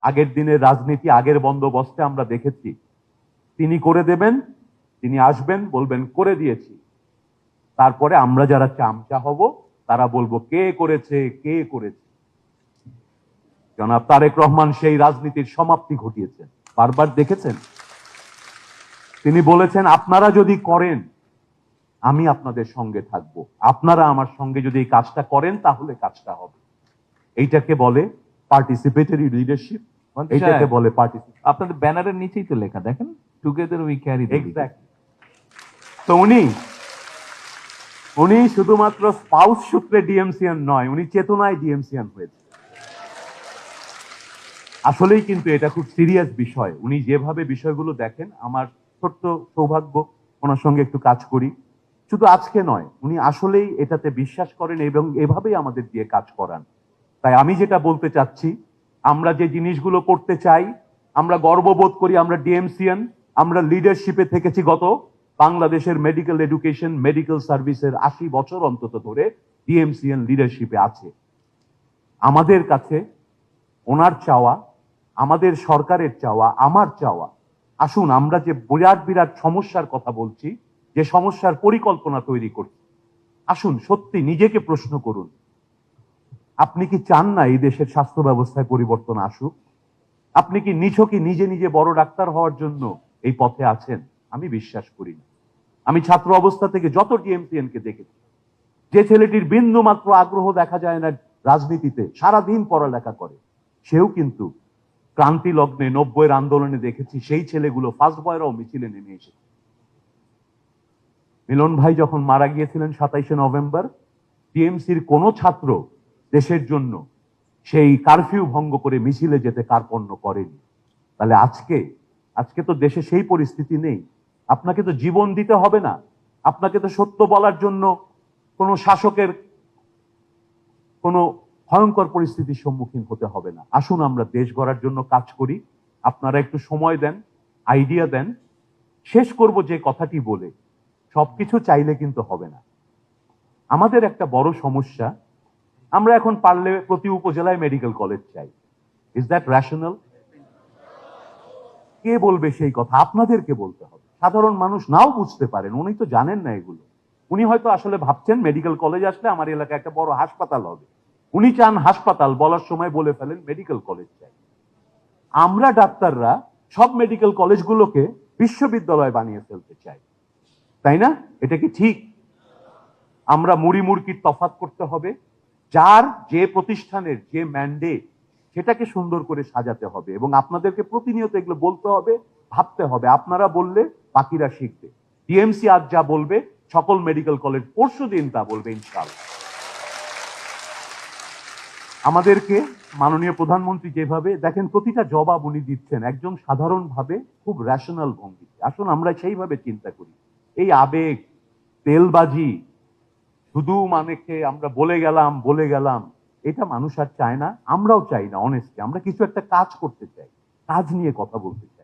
আগের দিনের রাজনীতি, আগের বন্দোবস্তে আমরা দেখেছি তিনি করে দেবেন, তিনি আসবেন, বলবেন করে দিয়েছি। তারপরে আমরা যারা চামচা হব তারা বলবো কে করেছে, কে করেছে। জনাব তারেক রহমান সেই রাজনীতির সমাপ্তি ঘটিয়েছেন, বারবার দেখেছেন। তিনি বলেছেন আপনারা যদি করেন আমি আপনাদের সঙ্গে থাকব, আপনারা আমার সঙ্গে যদি এই কাজটা করেন তাহলে কাজটা হবে। এইটাকে বলে পার্টিসিপেটরি লিডারশিপ, এইটাকে বলে পার্টিসিপেট। আপনাদের ব্যানারের নিচেই তো লেখা, দেখেন, টুগেদার উই ক্যারি। এক্স্যাক্টলি। তো উনি শুধুমাত্র স্পাউস সূত্রে ডিএমসিয়ান নয়, উনি চেতনায় ডিএমসিয়ান হয়েছে। আসলেই কিন্তু এটা খুব সিরিয়াস বিষয়। উনি যেভাবে বিষয়গুলো দেখেন, আমার ছোট্ট সৌভাগ্য ওনার সঙ্গে একটু কাজ করি। শুধু আজকে নয়, উনি আসলেই এটাতে বিশ্বাস করেন এবং এভাবেই আমাদের দিয়ে কাজ করান। তাই আমি যেটা বলতে চাচ্ছি, আমরা যে জিনিসগুলো করতে চাই, আমরা গর্ববোধ করি আমরা ডিএমসিয়ান, আমরা লিডারশিপে থেকেছি। গত বাংলাদেশের মেডিকেল এডুকেশন, মেডিকেল সার্ভিসের 80 বছর অন্তত ধরে ডিএমসিয়ান লিডারশিপে আছে। আমাদের কাছে ওনার চাওয়া, আমাদের সরকারের চাওয়া, আমার চাওয়া, আসুন আমরা যে বিরাট বিরাট সমস্যার কথা বলছি, যে সমস্যার পরিকল্পনা তৈরি করছি, আসুন সত্যি নিজেকে প্রশ্ন করুন, আপনি কি চান না এই দেশের স্বাস্থ্য ব্যবস্থায় পরিবর্তন আসুক? আপনি কি নিছকই নিজে নিজে বড় ডাক্তার হওয়ার জন্য এই পথে আছেন? আমি বিশ্বাস করি না। আমি ছাত্র অবস্থা থেকে যত ডিএমসিএন কে দেখেছি, যে ছেলেটির বিন্দু মাত্র আগ্রহ দেখা যায় না রাজনীতিতে, সারাদিন পড়ালেখা করে, সেও কিন্তু ক্রান্তি লগ্নে 90-এর আন্দোলনে দেখেছি সেই ছেলেগুলো ফার্স্ট বয়রাও মিছিলে নেমে এসেছে। মিলন ভাই যখন মারা গিয়েছিলেন 27শে নভেম্বর, টিএমসির কোন ছাত্র দেশের জন্য সেই কারফিউ ভঙ্গ করে মিছিলে যেতে কার্পণ্য করেনি। তাহলে আজকে তো দেশে সেই পরিস্থিতি নেই। আপনাকে তো জীবন দিতে হবে না, আপনাকে তো সত্য বলার জন্য কোনো শাসকের কোনো ভয়ঙ্কর পরিস্থিতির সম্মুখীন হতে হবে না। আসুন আমরা দেশ গড়ার জন্য কাজ করি। আপনারা একটু সময় দেন, আইডিয়া দেন। শেষ করব যে কথাটি বলে, সবকিছু চাইলে কিন্তু হবে না। আমাদের একটা বড় সমস্যা, আমরা এখন পারলে প্রতি উপজেলায় মেডিকেল কলেজ চাই। Is that rational? কে বলবে সেই কথা? আপনাদেরকে বলতে হবে। সাধারণ মানুষ নাও বুঝতে পারেন, উনি তো জানেন না এগুলো। উনি হয়তো আসলে ভাবছেন মেডিকেল কলেজ আসলে আমার এলাকায় একটা বড় হাসপাতাল হবে। উনি চান হাসপাতাল, বলার সময় বলে ফেলেন মেডিকেল কলেজ চাই। আমরা ডাক্তাররা সব মেডিকেল কলেজগুলোকে বিশ্ববিদ্যালয় বানিয়ে ফেলতে চাই, তাই না? এটা কি ঠিক? আমরা মুড়ি মুড়কির তফাৎ করতে হবে। যার যে প্রতিষ্ঠানের যে ম্যান্ডেট, সেটাকে সুন্দর করে সাজাতে হবে এবং আপনাদেরকে প্রতিনিয়ত এগুলো বলতে হবে, ভাবতে হবে। আপনারা বললে বাকিরা শিখবে। টিএমসি আজ যা বলবে, সকল মেডিকেল কলেজ পরশুদিন তা বলবে ইনশাআল্লাহ। আমাদেরকে মাননীয় প্রধানমন্ত্রী যেভাবে দেখেন প্রতিটা জবাব উনি দিচ্ছেন একজন সাধারণভাবে খুব রেশনাল ভঙ্গিতে। আসুন আমরা সেইভাবে চিন্তা করি। এই আবেগ, তেলবাজি, শুধু মানেকে আমরা বলে গেলাম, এটা মানুষ আর চায় না, আমরাও চাই না। অনেস্টলি আমরা কিছু একটা কাজ করতে চাই, কাজ নিয়ে কথা বলতে চাই।